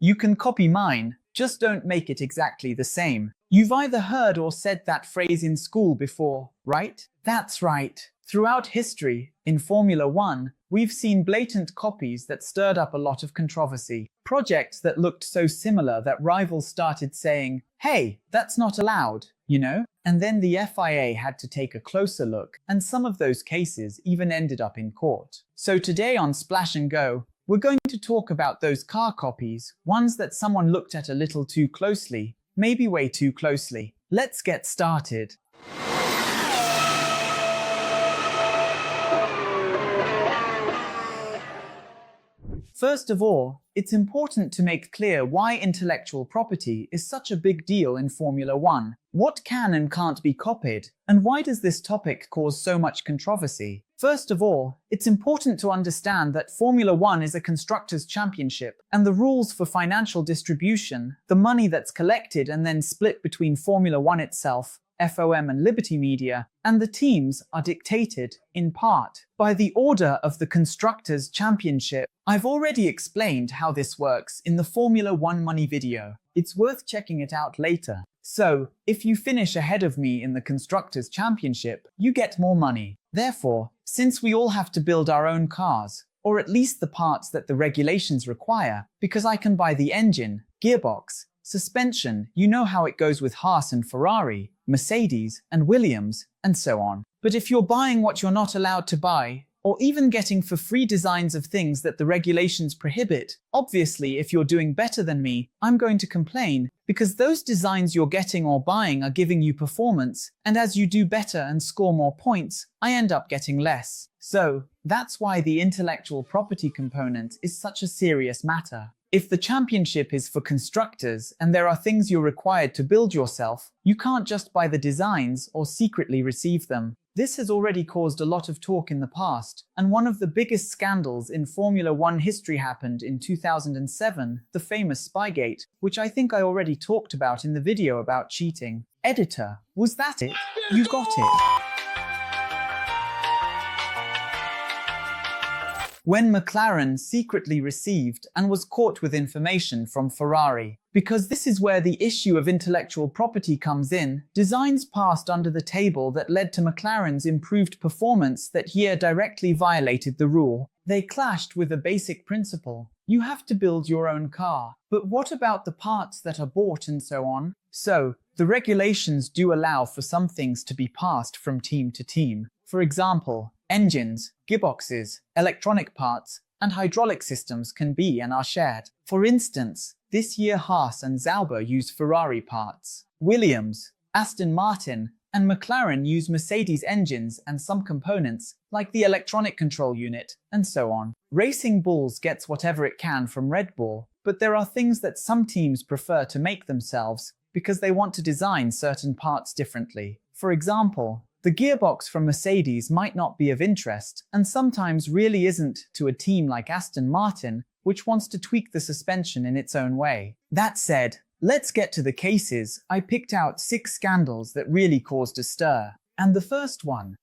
You can copy mine, just don't make it exactly the same. You've either heard or said that phrase in school before, right? That's right. Throughout history, in Formula One, we've seen blatant copies that stirred up a lot of controversy. Projects that looked so similar that rivals started saying, "Hey, that's not allowed," you know? And then the FIA had to take a closer look, and some of those cases even ended up in court. So today on Splash and Go, we're going to talk about those car copies, ones that someone looked at a little too closely, maybe way too closely. Let's get started. First of all, it's important to make clear why intellectual property is such a big deal in Formula One. What can and can't be copied, and why does this topic cause so much controversy? First of all, it's important to understand that Formula One is a constructors' championship, and the rules for financial distribution, the money that's collected and then split between Formula One itself, FOM and Liberty Media, and the teams are dictated, in part, by the order of the Constructors' Championship. I've already explained how this works in the Formula One Money video. It's worth checking it out later. So, if you finish ahead of me in the Constructors' Championship, you get more money. Therefore, since we all have to build our own cars, or at least the parts that the regulations require, because I can buy the engine, gearbox, suspension, you know how it goes with Haas and Ferrari, Mercedes and Williams, and so on. But if you're buying what you're not allowed to buy, or even getting for free designs of things that the regulations prohibit, obviously if you're doing better than me, I'm going to complain, because those designs you're getting or buying are giving you performance, and as you do better and score more points, I end up getting less. So, that's why the intellectual property component is such a serious matter. If the championship is for constructors and there are things you're required to build yourself, you can't just buy the designs or secretly receive them. This has already caused a lot of talk in the past, and one of the biggest scandals in Formula One history happened in 2007, the famous Spygate, which I think I already talked about in the video about cheating. Editor, was that it? You got it. When McLaren secretly received and was caught with information from Ferrari. Because this is where the issue of intellectual property comes in, designs passed under the table that led to McLaren's improved performance that year directly violated the rule. They clashed with a basic principle. You have to build your own car. But what about the parts that are bought and so on? So, the regulations do allow for some things to be passed from team to team. For example, engines, gearboxes, electronic parts, and hydraulic systems can be and are shared. For instance, this year Haas and Sauber use Ferrari parts. Williams, Aston Martin, and McLaren use Mercedes engines and some components, like the electronic control unit, and so on. Racing Bulls gets whatever it can from Red Bull, but there are things that some teams prefer to make themselves because they want to design certain parts differently. For example, the gearbox from Mercedes might not be of interest, and sometimes really isn't, to a team like Aston Martin, which wants to tweak the suspension in its own way. That said, let's get to the cases. I picked out 6 scandals that really caused a stir. And the first one.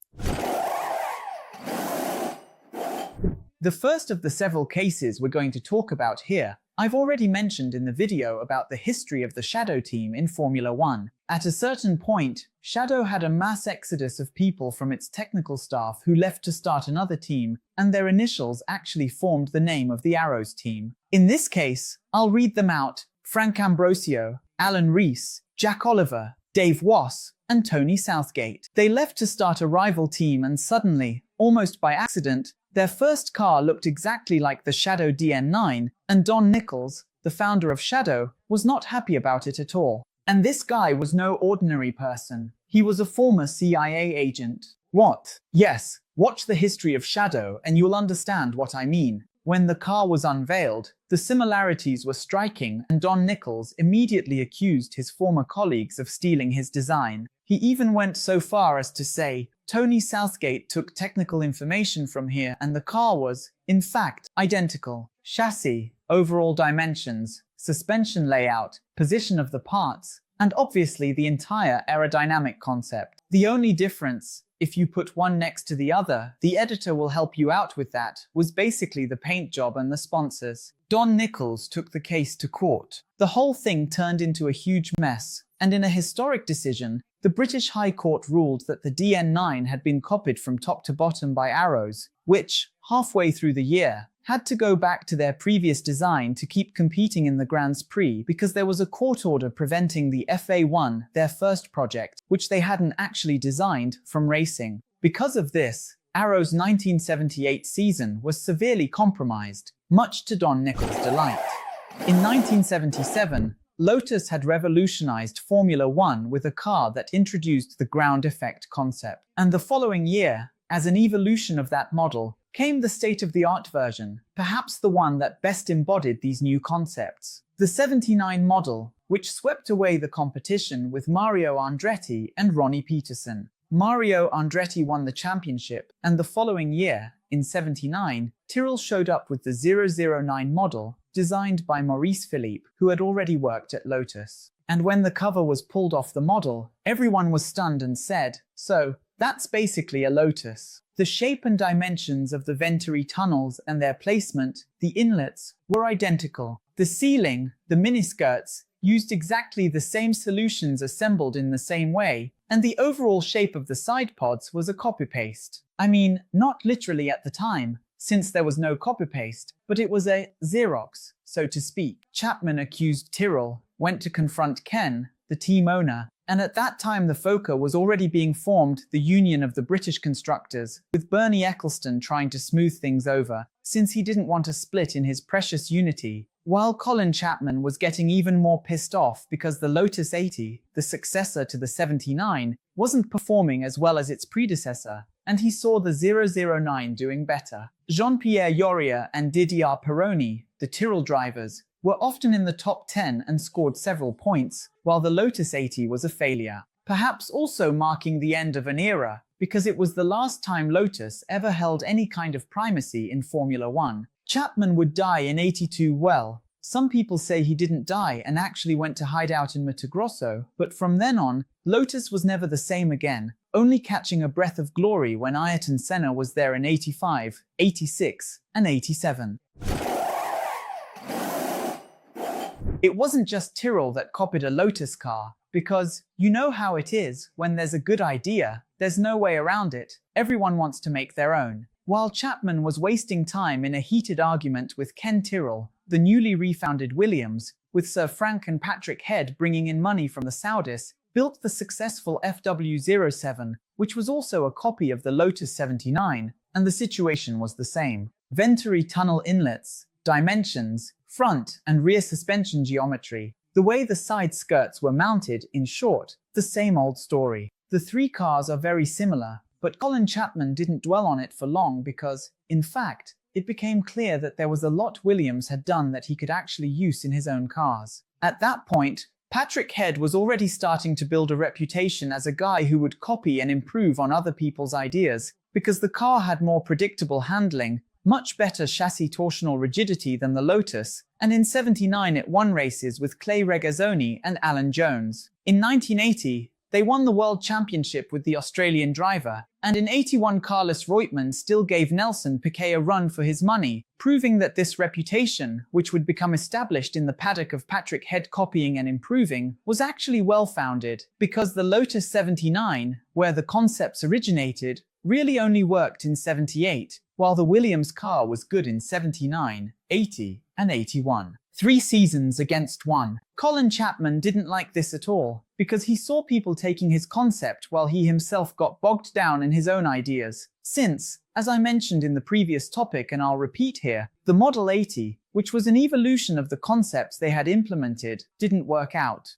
The first of the several cases we're going to talk about here, I've already mentioned in the video about the history of the Shadow team in Formula One. At a certain point, Shadow had a mass exodus of people from its technical staff who left to start another team, and their initials actually formed the name of the Arrows team. In this case, I'll read them out: Frank Ambrosio, Alan Rees, Jack Oliver, Dave Wass, and Tony Southgate. They left to start a rival team, and suddenly, almost by accident, their first car looked exactly like the Shadow DN9, and Don Nichols, the founder of Shadow, was not happy about it at all. And this guy was no ordinary person. He was a former CIA agent. What? Yes, watch the history of Shadow and you'll understand what I mean. When the car was unveiled, the similarities were striking, and Don Nichols immediately accused his former colleagues of stealing his design. He even went so far as to say, Tony Southgate took technical information from here and the car was, in fact, identical. Chassis, overall dimensions, suspension layout, position of the parts, and obviously the entire aerodynamic concept. The only difference if you put one next to the other, the editor will help you out with that, was basically the paint job and the sponsors. Don Nichols took the case to court. The whole thing turned into a huge mess, and in a historic decision, the British High Court ruled that the DN9 had been copied from top to bottom by Arrows, which, halfway through the year, had to go back to their previous design to keep competing in the Grands Prix because there was a court order preventing the FA1, their first project, which they hadn't actually designed, from racing. Because of this, Arrow's 1978 season was severely compromised, much to Don Nichols' delight. In 1977, Lotus had revolutionized Formula One with a car that introduced the ground effect concept. And the following year, as an evolution of that model, came the state-of-the-art version, perhaps the one that best embodied these new concepts. The 79 model, which swept away the competition with Mario Andretti and Ronnie Peterson. Mario Andretti won the championship, and the following year, in 79, Tyrrell showed up with the 009 model, designed by Maurice Philippe, who had already worked at Lotus. And when the cover was pulled off the model, everyone was stunned and said, "So, that's basically a Lotus." The shape and dimensions of the Venturi tunnels and their placement, the inlets, were identical. The ceiling, the miniskirts, used exactly the same solutions assembled in the same way, and the overall shape of the side pods was a copy-paste. I mean, not literally at the time, since there was no copy-paste, but it was a Xerox, so to speak. Chapman accused Tyrrell, went to confront Ken, the team owner, and at that time the FOCA was already being formed, the Union of the British Constructors, with Bernie Ecclestone trying to smooth things over, since he didn't want a split in his precious unity, while Colin Chapman was getting even more pissed off because the Lotus 80, the successor to the 79, wasn't performing as well as its predecessor, and he saw the 009 doing better. Jean-Pierre Jorier and Didier Pironi, the Tyrrell drivers, were often in the top 10 and scored several points, while the Lotus 80 was a failure. Perhaps also marking the end of an era, because it was the last time Lotus ever held any kind of primacy in Formula One. Chapman would die in 82. Well, some people say he didn't die and actually went to hide out in Mato but from then on, Lotus was never the same again, only catching a breath of glory when Ayrton Senna was there in 85, 86, and 87. It wasn't just Tyrrell that copied a Lotus car, because you know how it is, when there's a good idea, there's no way around it, everyone wants to make their own. While Chapman was wasting time in a heated argument with Ken Tyrrell, the newly refounded Williams, with Sir Frank and Patrick Head bringing in money from the Saudis, built the successful FW07, which was also a copy of the Lotus 79, and the situation was the same. Venturi tunnel inlets, dimensions, front and rear suspension geometry, the way the side skirts were mounted, in short, the same old story. The three cars are very similar, but Colin Chapman didn't dwell on it for long because, in fact, it became clear that there was a lot Williams had done that he could actually use in his own cars. At that point, Patrick Head was already starting to build a reputation as a guy who would copy and improve on other people's ideas, because the car had more predictable handling, much better chassis torsional rigidity than the Lotus, and in 79 it won races with Clay Regazzoni and Alan Jones. In 1980, they won the World Championship with the Australian driver, and in 81 Carlos Reutemann still gave Nelson Piquet a run for his money, proving that this reputation, which would become established in the paddock of Patrick Head copying and improving, was actually well-founded, because the Lotus 79, where the concepts originated, really only worked in 78, while the Williams car was good in 79, 80, and 81. 3 seasons against 1. Colin Chapman didn't like this at all, because he saw people taking his concept while he himself got bogged down in his own ideas. Since, as I mentioned in the previous topic and I'll repeat here, the Model 80, which was an evolution of the concepts they had implemented, didn't work out.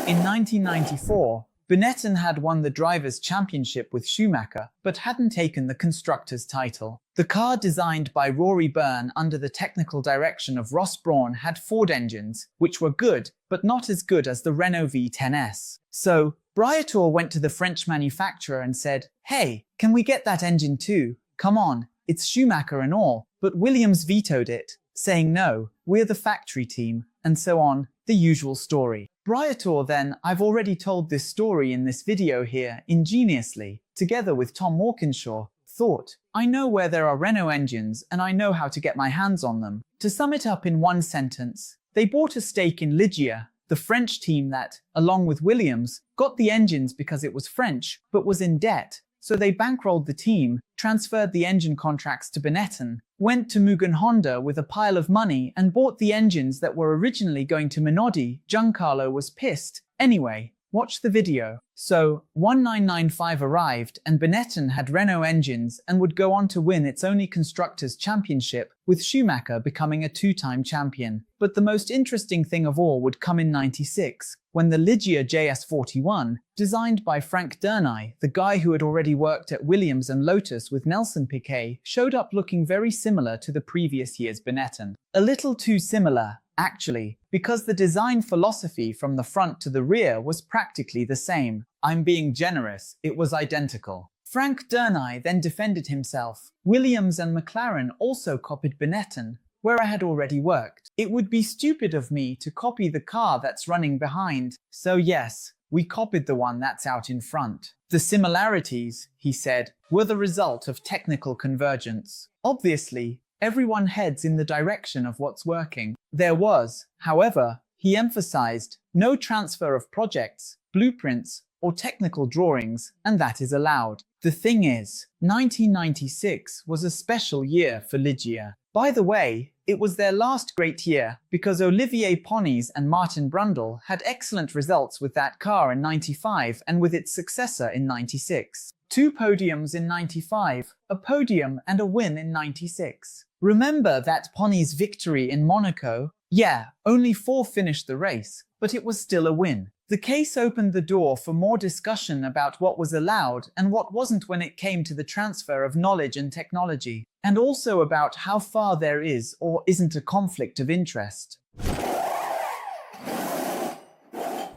In 1994, Benetton had won the Drivers' Championship with Schumacher, but hadn't taken the Constructors' title. The car designed by Rory Byrne under the technical direction of Ross Brawn had Ford engines, which were good, but not as good as the Renault V10S. So, Briatore went to the French manufacturer and said, "Hey, can we get that engine too? Come on, it's Schumacher and all." But Williams vetoed it, saying no, we're the factory team, and so on, the usual story. Briator then, I've already told this story in this video here, ingeniously, together with Tom Walkinshaw, thought, I know where there are Renault engines and I know how to get my hands on them. To sum it up in one sentence, they bought a stake in Ligier, the French team that, along with Williams, got the engines because it was French, but was in debt. So they bankrolled the team, transferred the engine contracts to Benetton, went to Mugen Honda with a pile of money and bought the engines that were originally going to Minardi. Giancarlo was pissed. Anyway, watch the video. So, 1995 arrived and Benetton had Renault engines and would go on to win its only Constructors' Championship, with Schumacher becoming a two-time champion. But the most interesting thing of all would come in '96, when the Ligier JS41, designed by Frank Ďurňaj, the guy who had already worked at Williams and Lotus with Nelson Piquet, showed up looking very similar to the previous year's Benetton. A little too similar, actually, because the design philosophy from the front to the rear was practically the same. I'm being generous, it was identical. Frank Ďurňaj then defended himself. Williams and McLaren also copied Benetton, where I had already worked. It would be stupid of me to copy the car that's running behind. So yes, we copied the one that's out in front. The similarities, he said, were the result of technical convergence. Obviously, everyone heads in the direction of what's working. There was, however, he emphasized, no transfer of projects, blueprints, or technical drawings, and that is allowed. The thing is, 1996 was a special year for Ligier. By the way, it was their last great year, because Olivier Panis and Martin Brundle had excellent results with that car in '95 and with its successor in '96. 2 podiums in '95, a podium and a win in '96. Remember that Panis' victory in Monaco? Yeah, only 4 finished the race, but it was still a win. The case opened the door for more discussion about what was allowed and what wasn't when it came to the transfer of knowledge and technology, and also about how far there is or isn't a conflict of interest.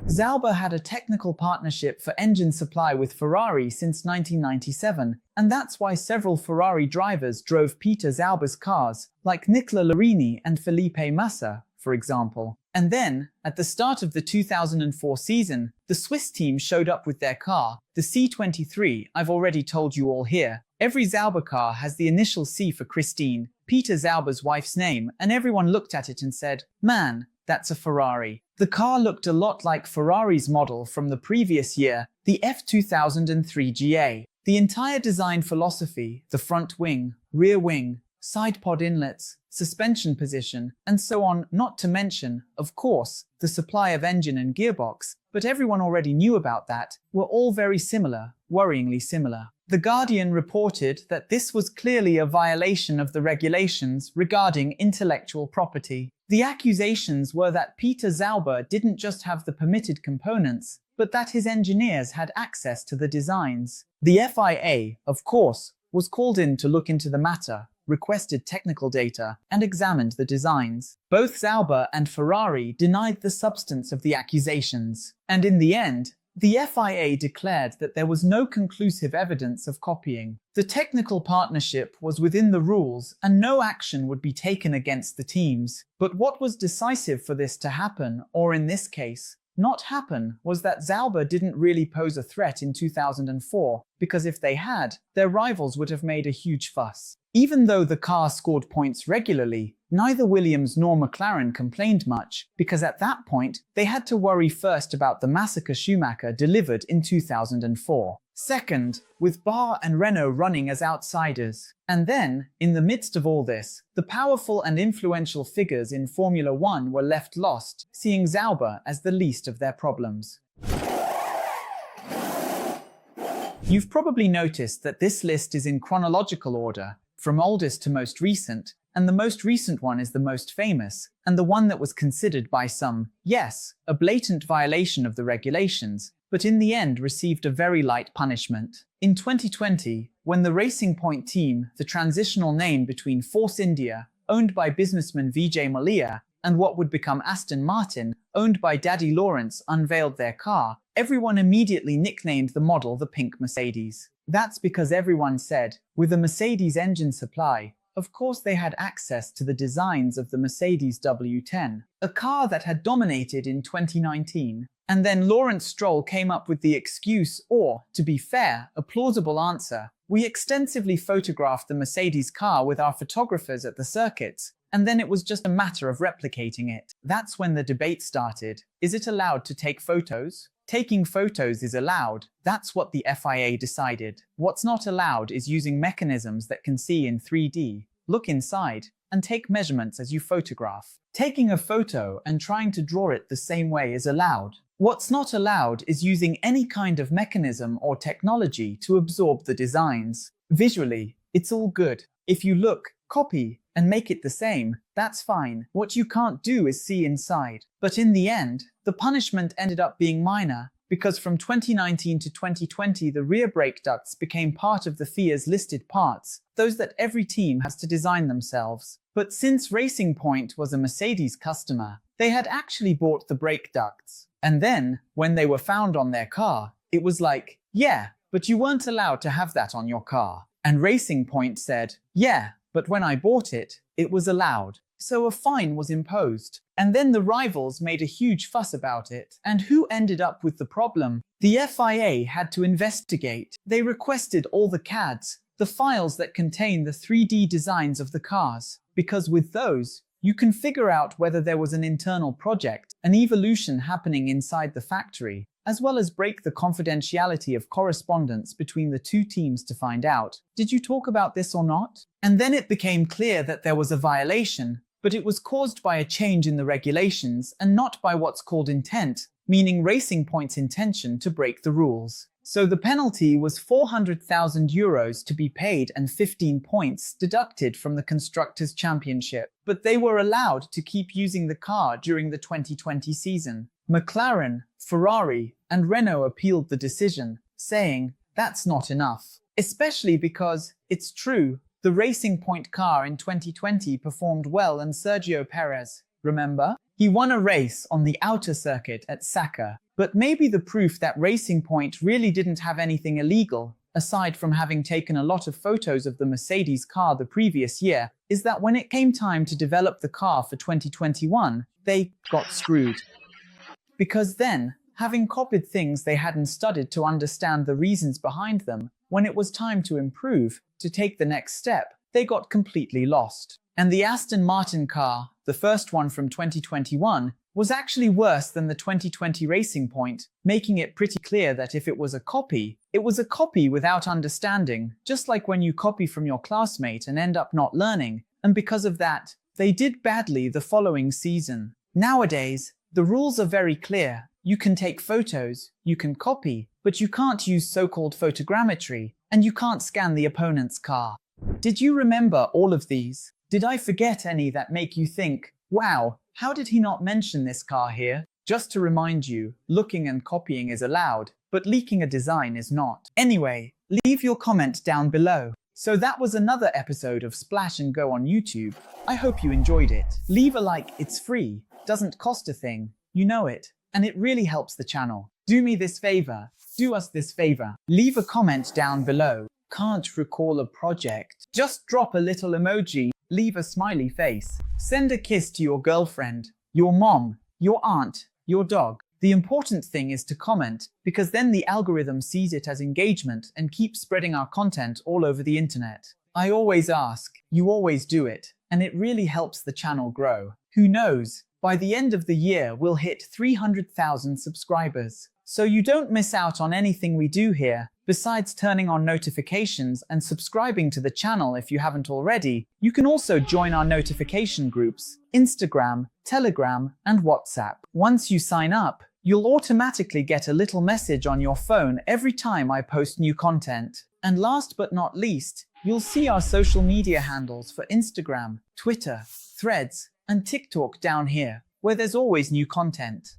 Sauber had a technical partnership for engine supply with Ferrari since 1997, and that's why several Ferrari drivers drove Peter Sauber's cars, like Nicola Larini and Felipe Massa, for example. And then, at the start of the 2004 season, the Swiss team showed up with their car, the C23. I've already told you all here. Every Sauber car has the initial C for Christine, Peter Sauber's wife's name, and everyone looked at it and said, man, that's a Ferrari. The car looked a lot like Ferrari's model from the previous year, the F2003 GA. The entire design philosophy, the front wing, rear wing, side pod inlets, suspension position, and so on, not to mention, of course, the supply of engine and gearbox, but everyone already knew about that, were all very similar, worryingly similar. The Guardian reported that this was clearly a violation of the regulations regarding intellectual property. The accusations were that Peter Sauber didn't just have the permitted components, but that his engineers had access to the designs. The FIA, of course, was called in to look into the matter, requested technical data, and examined the designs. Both Sauber and Ferrari denied the substance of the accusations, and in the end, the FIA declared that there was no conclusive evidence of copying. The technical partnership was within the rules and no action would be taken against the teams. But what was decisive for this to happen, or in this case, not happen, was that Sauber didn't really pose a threat in 2004, because if they had, their rivals would have made a huge fuss. Even though the car scored points regularly, neither Williams nor McLaren complained much, because at that point, they had to worry first about the massacre Schumacher delivered in 2004. Second, with Bar and Renault running as outsiders. And then, in the midst of all this, the powerful and influential figures in Formula One were left lost, seeing Sauber as the least of their problems. You've probably noticed that this list is in chronological order, from oldest to most recent, and the most recent one is the most famous, and the one that was considered by some, yes, a blatant violation of the regulations, but in the end received a very light punishment. In 2020, when the Racing Point team, the transitional name between Force India, owned by businessman Vijay Mallya, and what would become Aston Martin, owned by Daddy Lawrence, unveiled their car, everyone immediately nicknamed the model the Pink Mercedes. That's because everyone said, with a Mercedes engine supply, of course they had access to the designs of the Mercedes W10, a car that had dominated in 2019. And then Lawrence Stroll came up with the excuse, or, to be fair, a plausible answer. We extensively photographed the Mercedes car with our photographers at the circuits, and then it was just a matter of replicating it. That's when the debate started. Is it allowed to take photos? Taking photos is allowed. That's what the FIA decided. What's not allowed is using mechanisms that can see in 3D, look inside, and take measurements as you photograph. Taking a photo and trying to draw it the same way is allowed. What's not allowed is using any kind of mechanism or technology to absorb the designs. Visually, it's all good. If you look, copy, and make it the same, that's fine. What you can't do is see inside. But in the end, the punishment ended up being minor, because from 2019 to 2020 the rear brake ducts became part of the FIA's listed parts, those that every team has to design themselves. But since Racing Point was a Mercedes customer, they had actually bought the brake ducts. And then, when they were found on their car, it was like, yeah, but you weren't allowed to have that on your car. And Racing Point said, yeah, but when I bought it, it was allowed. So a fine was imposed. And then the rivals made a huge fuss about it. And who ended up with the problem? The FIA had to investigate. They requested all the CADs, the files that contain the 3D designs of the cars, because with those, you can figure out whether there was an internal project, an evolution happening inside the factory, as well as break the confidentiality of correspondence between the two teams to find out, did you talk about this or not? And then it became clear that there was a violation, but it was caused by a change in the regulations and not by what's called intent, meaning Racing Point's intention to break the rules. So the penalty was €400,000 to be paid and 15 points deducted from the Constructors' Championship. But they were allowed to keep using the car during the 2020 season. McLaren, Ferrari, and Renault appealed the decision, saying, that's not enough. Especially because, it's true, the Racing Point car in 2020 performed well, and Sergio Perez, remember? He won a race on the outer circuit at Saka. But maybe the proof that Racing Point really didn't have anything illegal, aside from having taken a lot of photos of the Mercedes car the previous year, is that when it came time to develop the car for 2021, they got screwed. Because then, having copied things they hadn't studied to understand the reasons behind them, when it was time to improve, to take the next step, they got completely lost. And the Aston Martin car, the first one from 2021, was actually worse than the 2020 Racing Point, making it pretty clear that if it was a copy without understanding, just like when you copy from your classmate and end up not learning, and because of that, they did badly the following season. Nowadays, the rules are very clear. You can take photos, you can copy, but you can't use so-called photogrammetry, and you can't scan the opponent's car. Did you remember all of these? Did I forget any that make you think, wow, how did he not mention this car here? Just to remind you, looking and copying is allowed, but leaking a design is not. Anyway, leave your comment down below. So that was another episode of Splash and Go on YouTube. I hope you enjoyed it. Leave a like, it's free, doesn't cost a thing, you know it, and it really helps the channel. Do me this favor, do us this favor. Leave a comment down below. Can't recall a project. Just drop a little emoji. Leave a smiley face. Send a kiss to your girlfriend, your mom, your aunt, your dog. The important thing is to comment, because then the algorithm sees it as engagement and keeps spreading our content all over the internet. I always ask, you always do it, and it really helps the channel grow. Who knows, by the end of the year we'll hit 300,000 subscribers. So you don't miss out on anything we do here. Besides turning on notifications and subscribing to the channel if you haven't already, you can also join our notification groups, Instagram, Telegram, and WhatsApp. Once you sign up, you'll automatically get a little message on your phone every time I post new content. And last but not least, you'll see our social media handles for Instagram, Twitter, Threads, and TikTok down here, where there's always new content.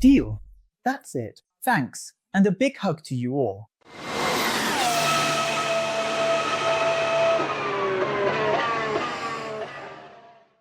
Deal. That's it. Thanks, and a big hug to you all.